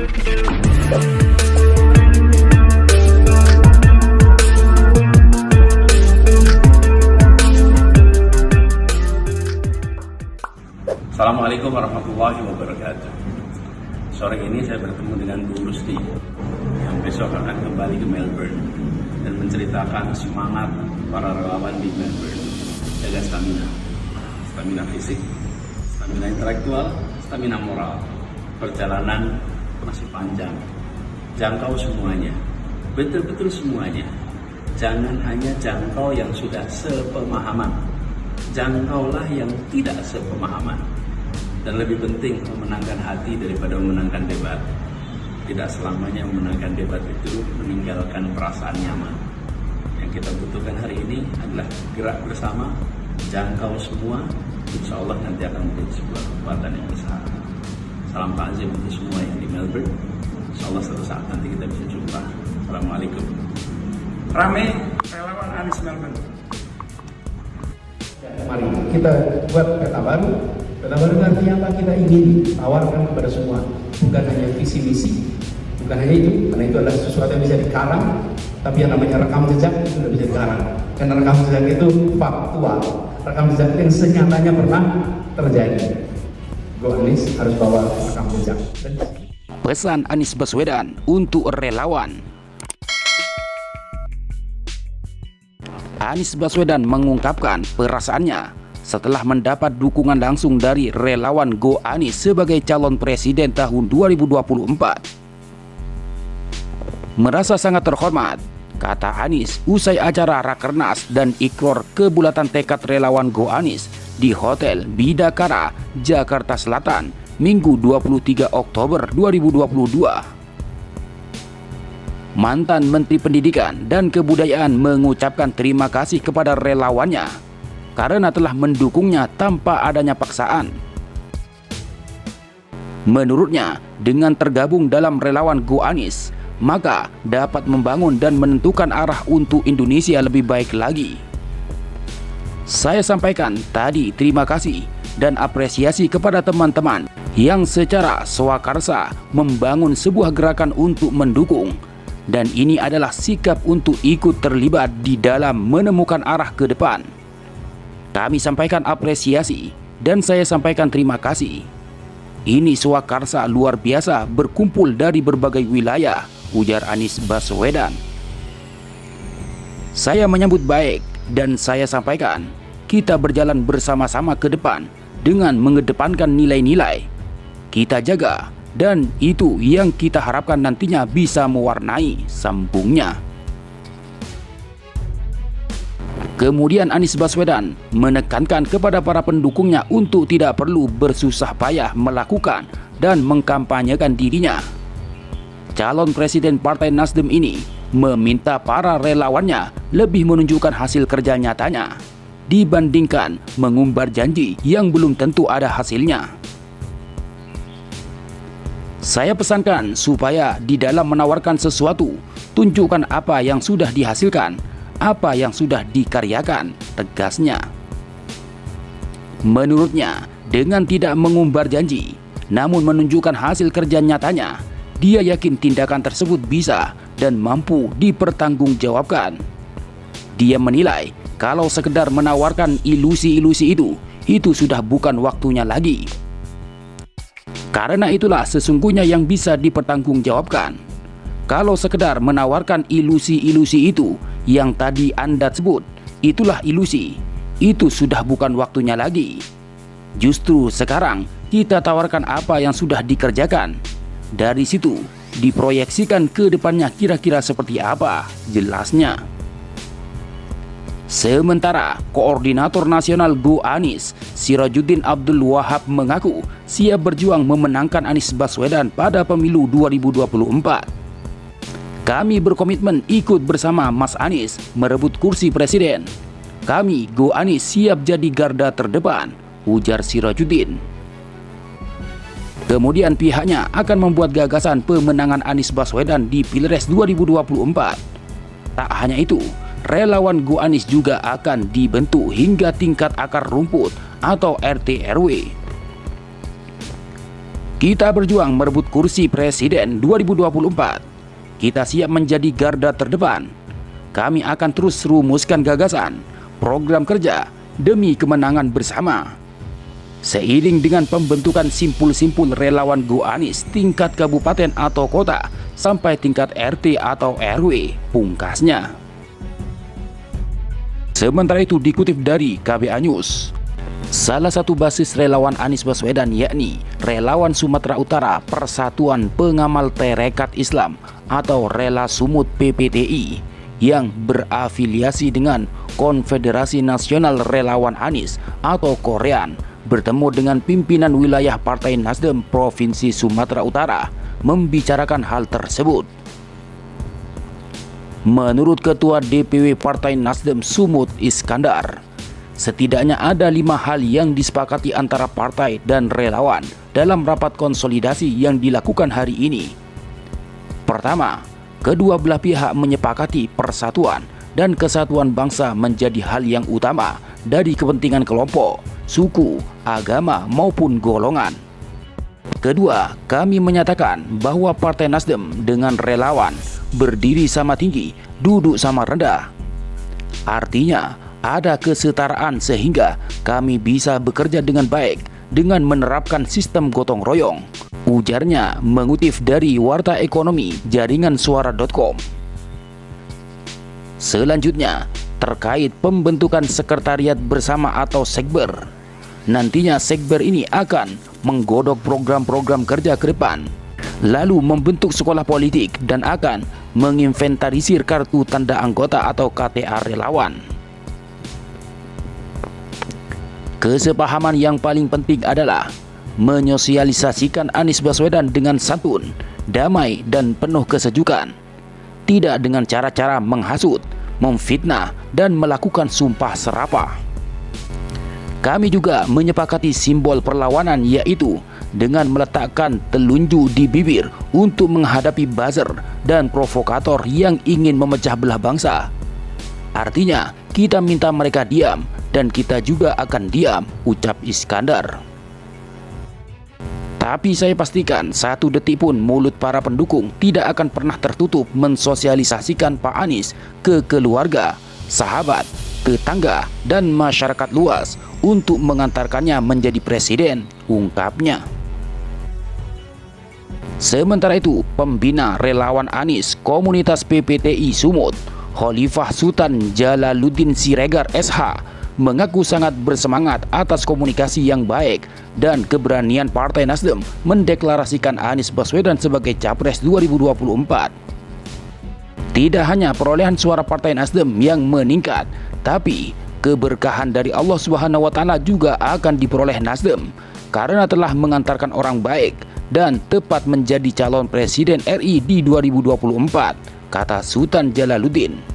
Assalamualaikum warahmatullahi wabarakatuh. Sore ini saya bertemu dengan Bu Rusti yang besok akan kembali ke Melbourne dan menceritakan semangat para relawan di Melbourne. Jaga stamina fisik, stamina intelektual, stamina moral. Perjalanan masih panjang. Jangkau semuanya, betul-betul semuanya. Jangan hanya jangkau yang sudah sepemahaman. Jangkaulah yang tidak sepemahaman. Dan lebih penting memenangkan hati daripada memenangkan debat. Tidak selamanya memenangkan debat itu meninggalkan perasaan nyaman. Yang kita butuhkan hari ini adalah gerak bersama, jangkau semua. Insya Allah nanti akan menjadi sebuah kekuatan yang besar. Salam takzim untuk semua yang di Melbourne. Insya Allah suatu saat nanti kita bisa jumpa. Assalamualaikum. Rame relawan Anies Melbourne. Mari kita buat peta baru. Peta baru artinya apa? Kita ingin tawarkan kepada semua, bukan hanya visi misi, bukan hanya itu, karena itu adalah sesuatu yang bisa dikarang, tapi yang namanya rekam jejak itu tidak bisa dikarang, karena rekam jejak itu faktual, rekam jejak yang senyatanya pernah terjadi. Anies harus bawa rekam jejak. Pesan Anies Baswedan untuk relawan. Anies Baswedan mengungkapkan perasaannya setelah mendapat dukungan langsung dari relawan Go Anies sebagai calon presiden tahun 2024. Merasa sangat terhormat, kata Anies usai acara Rakernas dan ikrar kebulatan tekad relawan Go Anies di Hotel Bidakara, Jakarta Selatan, Minggu 23 Oktober 2022. Mantan Menteri Pendidikan dan Kebudayaan mengucapkan terima kasih kepada relawannya karena telah mendukungnya tanpa adanya paksaan. Menurutnya, dengan tergabung dalam relawan Go Anies, maka dapat membangun dan menentukan arah untuk Indonesia lebih baik lagi. Saya sampaikan tadi terima kasih dan apresiasi kepada teman-teman yang secara swakarsa membangun sebuah gerakan untuk mendukung. Dan ini adalah sikap untuk ikut terlibat di dalam menemukan arah ke depan. Kami sampaikan apresiasi dan saya sampaikan terima kasih. Ini swakarsa luar biasa berkumpul dari berbagai wilayah, ujar Anies Baswedan. Saya menyambut baik dan saya sampaikan kita berjalan bersama-sama ke depan dengan mengedepankan nilai-nilai. Kita jaga dan itu yang kita harapkan nantinya bisa mewarnai, sambungnya. Kemudian Anies Baswedan menekankan kepada para pendukungnya untuk tidak perlu bersusah payah melakukan dan mengkampanyekan dirinya. Calon presiden Partai Nasdem ini meminta para relawannya lebih menunjukkan hasil kerja nyatanya dibandingkan mengumbar janji yang belum tentu ada hasilnya. Saya pesankan supaya di dalam menawarkan sesuatu, tunjukkan apa yang sudah dihasilkan, apa yang sudah dikaryakan, tegasnya. Menurutnya, dengan tidak mengumbar janji, namun menunjukkan hasil kerja nyatanya, dia yakin tindakan tersebut bisa dan mampu dipertanggungjawabkan. Dia menilai kalau sekedar menawarkan ilusi-ilusi itu sudah bukan waktunya lagi. Karena itulah sesungguhnya yang bisa dipertanggungjawabkan. Kalau sekedar menawarkan ilusi-ilusi itu yang tadi Anda sebut, itulah ilusi. Itu sudah bukan waktunya lagi. Justru sekarang kita tawarkan apa yang sudah dikerjakan. Dari situ diproyeksikan ke depannya kira-kira seperti apa, jelasnya. Sementara Koordinator Nasional Go Anies, Sirajuddin Abdul Wahab mengaku siap berjuang memenangkan Anies Baswedan pada pemilu 2024. Kami berkomitmen ikut bersama Mas Anies merebut kursi presiden. Kami Go Anies siap jadi garda terdepan, ujar Sirajuddin. Kemudian pihaknya akan membuat gagasan pemenangan Anies Baswedan di Pilpres 2024. Tak hanya itu, relawan Go Anies juga akan dibentuk hingga tingkat akar rumput atau RT RW. Kita berjuang merebut kursi presiden 2024. Kita siap menjadi garda terdepan. Kami akan terus rumuskan gagasan, program kerja demi kemenangan bersama. Seiring dengan pembentukan simpul-simpul relawan Go Anies tingkat kabupaten atau kota sampai tingkat RT atau RW pungkasnya. Sementara itu dikutip dari KBA News, salah satu basis relawan Anies Baswedan yakni Relawan Sumatera Utara Persatuan Pengamal Tarekat Islam atau Rela Sumut PPTI yang berafiliasi dengan Konfederasi Nasional Relawan Anies atau Korean bertemu dengan pimpinan wilayah Partai Nasdem Provinsi Sumatera Utara membicarakan hal tersebut. Menurut Ketua DPW Partai Nasdem Sumut Iskandar, setidaknya ada 5 hal yang disepakati antara partai dan relawan dalam rapat konsolidasi yang dilakukan hari ini. Pertama, kedua belah pihak menyepakati persatuan dan kesatuan bangsa menjadi hal yang utama dari kepentingan kelompok, suku, agama maupun golongan. Kedua, kami menyatakan bahwa Partai Nasdem dengan relawan berdiri sama tinggi, duduk sama rendah. Artinya, ada kesetaraan sehingga kami bisa bekerja dengan baik dengan menerapkan sistem gotong royong, ujarnya mengutip dari Warta Ekonomi Jaringan Suara.com. Selanjutnya, terkait pembentukan sekretariat bersama atau sekber. Nantinya sekber ini akan menggodok program-program kerja ke depan, lalu membentuk sekolah politik dan akan menginventarisir kartu tanda anggota atau KTA relawan. Kesepahaman yang paling penting adalah menyosialisasikan Anies Baswedan dengan santun, damai dan penuh kesejukan, tidak dengan cara-cara menghasut, memfitnah dan melakukan sumpah serapah. Kami juga menyepakati simbol perlawanan yaitu dengan meletakkan telunjuk di bibir untuk menghadapi buzzer dan provokator yang ingin memecah belah bangsa. Artinya, kita minta mereka diam dan kita juga akan diam, ucap Iskandar. Tapi saya pastikan 1 detik pun mulut para pendukung tidak akan pernah tertutup mensosialisasikan Pak Anies ke keluarga, sahabat, tetangga, dan masyarakat luas untuk mengantarkannya menjadi presiden, ungkapnya. Sementara itu, pembina relawan Anies komunitas PPTI Sumut, Khalifah Sultan Jalaluddin Siregar SH, mengaku sangat bersemangat atas komunikasi yang baik dan keberanian Partai Nasdem mendeklarasikan Anies Baswedan sebagai Capres 2024. Tidak hanya perolehan suara Partai Nasdem yang meningkat, tapi keberkahan dari Allah Subhanahu wa Ta'ala juga akan diperoleh Nasdem karena telah mengantarkan orang baik dan tepat menjadi calon presiden RI di 2024, kata Sultan Jalaluddin.